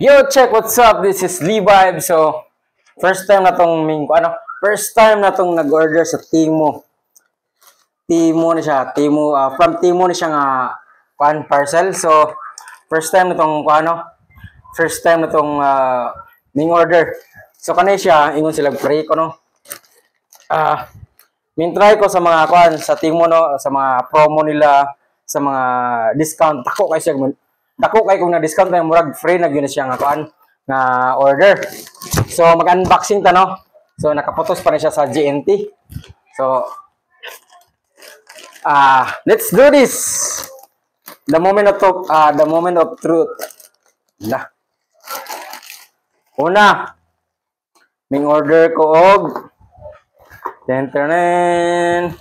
Yo, check, what's up? This is Lee Vibe. So, first time na tong first time na tong nag-order sa Timo. Timo na siya, from Timo na siya nga parcel. So, first time na tong first time na tong ming order. So, kanay siya, ingon sila free ko no. Try ko sa mga sa Timo no, sa mga promo nila, sa mga discount. Dako kay kung na-discount na murag free na gyud siya nga na order. So mag-unboxing ta no. So nakapotos pa na siya sa GNT. So let's do this. The moment of truth. Una, ming order ko og Tenen.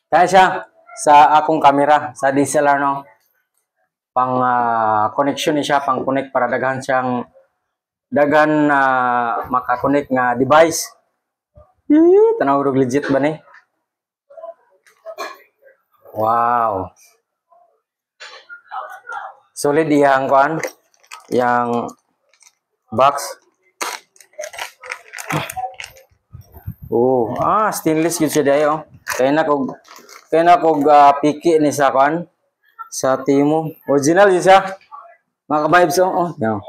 Kaya siya sa akong camera, sa DSLR no. Pang connection ni siya, pang connect para daghan maka-connect nga device. Tanaw rog legit ba ni? Wow. Solid yang yang box. Stainless yun siya dayo. Kaya na kog piki ni sa sa Timo. Original yun siya. Mga ka-vibes yeah.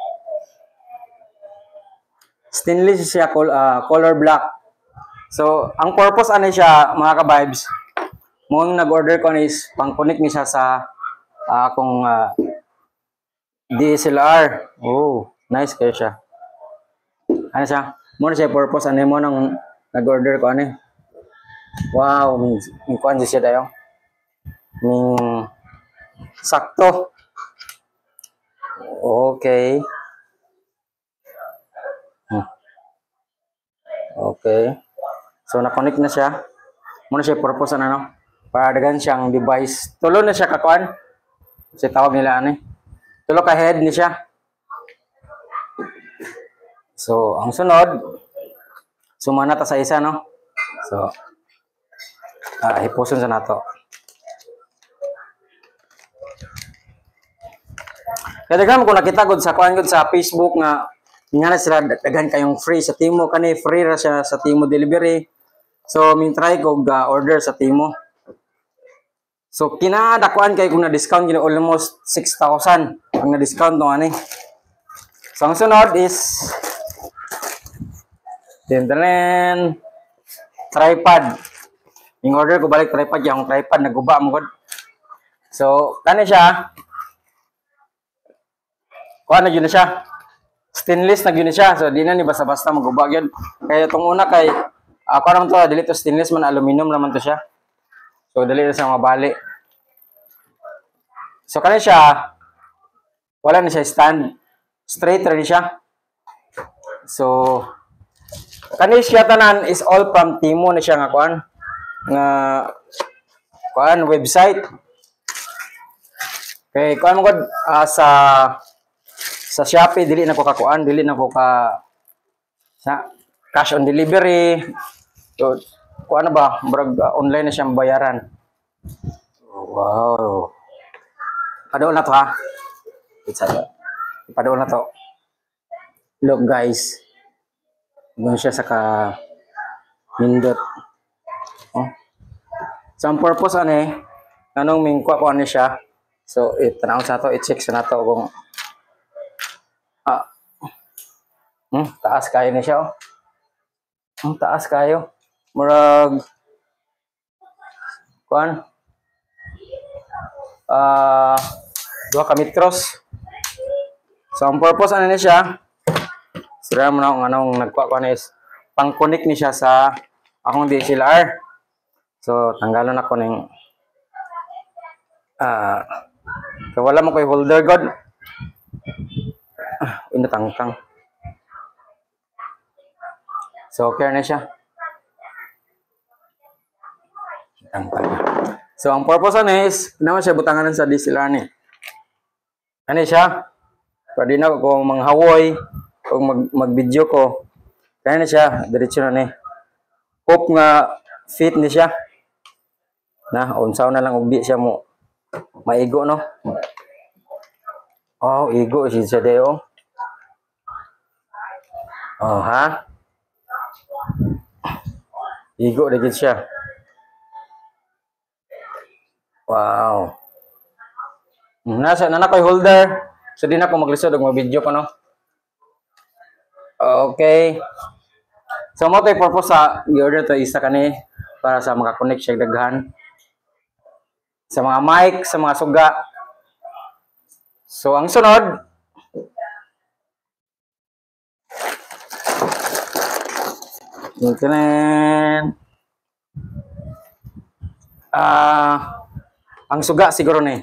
Stainless siya, color black. So, ang purpose ano siya, mga ka-vibes, mong nag-order ko is pang-connect ni siya sa akong DSLR. Oh, nice kayo siya. Ano siya? Muna siya purpose, ano mo nang nag-order ko ano. Wow, may kuan siya dayo. Sakto. Okay. Okay. So na-connect na siya. Muna siya purpose ano, para dagan siyang device. Tulo na siya kakuan. Kasi tawag nila ano. Tulo ka head ni siya. So, ang sunod, sumana ta sa isa no. So, hipuson sa nato. Kaya daghan ko nakita gud sa sa Facebook nga na sila daghan kayong free sa Timo kani free ra siya sa Timo delivery. So try ko order sa Timo. So kinadakuan kay kung na-discount gina almost 6,000 ang na-discount no ani. So ang sunod is tripod. Yung order ko balik tripod, yung tripod naguba mo gud. So kani siya. Kuha na yun na siya. Stainless na yun na siya. So di na ni basta-basta maguba yun. Kaya itong una kay ako naman to, dili to stainless man, aluminum naman to siya. So dali na siya mabali. So kani siya wala na siya stand. Straight rin siya. So kani siya tanan is all from Timo na siya nga website. Okay, kuan mo gud sa Shopee dili na ko kakuan, dili na ko sa cash on delivery. So kuan ba, online na siyang bayaran. Wow. Padaol na to ha. Padaol na to. Look guys. Doon siya sa nindot. So ang purpose anong mingkwa ko siya. So itanaw sa to, i-check sa nato kung taas kayo na siya Ang taas kayo. Murag kuan 2 ka metros. So ang purpose ni siya, sira mo na kung anong nagkuha is pang-connect ni siya sa akong DSLR. So tanggalon ako ning wala mo koy holder god. Inatangkang. So okay na siya. So ang purpose is naman siya butanganan sa DSLR ni. Ano siya? Pwede na kung manghawoy o mag-video ko. Kaya na siya, diretso na ni. Hope nga fit ni siya. Na, unsaw na lang ugdi siya mo. Maigo, no? Oh, igo siya deo. Oh, ha? Igo na gid siya. Wow. Nasa na koy holder. So di na ko maglisod og video pa, no? Okay. So mo tay purpose sa gi-order to isa kani para sa maka-connect siya daghan sa mga mic, sa mga suga. So ang sunod, Internet. Ang suga siguro ni.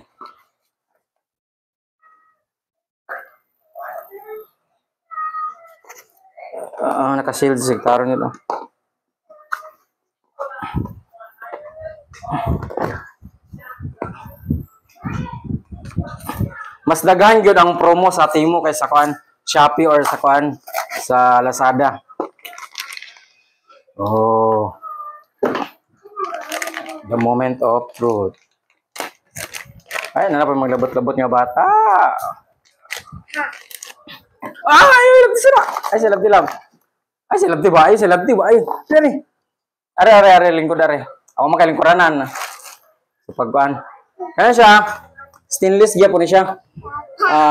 Naka-shield sig karon nito. Mas daghan gyud ang promo sa Temu kaysa kuan Shopee or sa kuan sa Lazada. Oh. The moment of truth. Ay, na pa maglabot-labot nga bata. Ay, labdi sira. Ay, sa labdi lang. Ay, sa labdi ba? Ay, sa labdi ba? Ay, dali. Are, lingkod are. Ako makalingkuranan. So, pagkuan. Kaya siya, stainless niya po ni siya.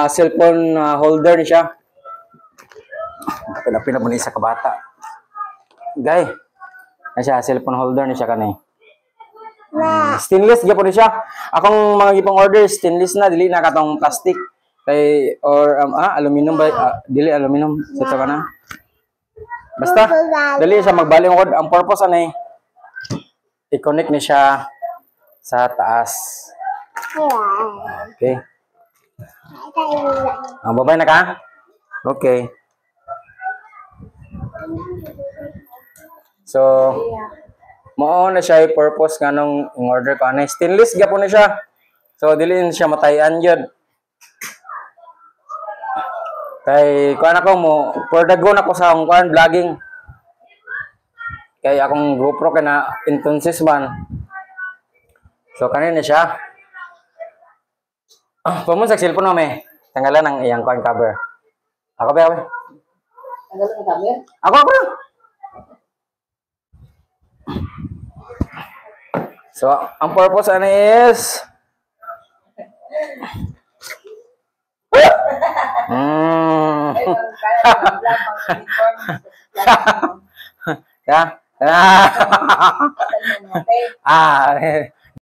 Cellphone holder ni siya. Pinapin na po ni isa ka bata. Gay. Kaya siya, cellphone holder ni siya kanay. Stainless niya po ni siya. Akong mga gipang order, stainless na. Dili na katong plastic. Kay, or, aluminum ba? Dili, aluminum. Sito ka na. Basta, dali siya magbaling ko. Ang purpose ano i-connect ni siya sa taas. Okay. Ang babay na ka? Okay. So, mao na siya i-purpose nga nung in-order ko. Stainless gapon na siya. So, dili na siya matayan yun. Kay kuan ako mo, for the go na ko sa kuan vlogging. Kay akong GoPro kana Intonsis man. So kanina siya. Pamun sa cellphone mo me. Tanggalan ang iyang kuan cover. Ako ba? Tanggalan ang cover? Ako. So ang purpose ano is Ya.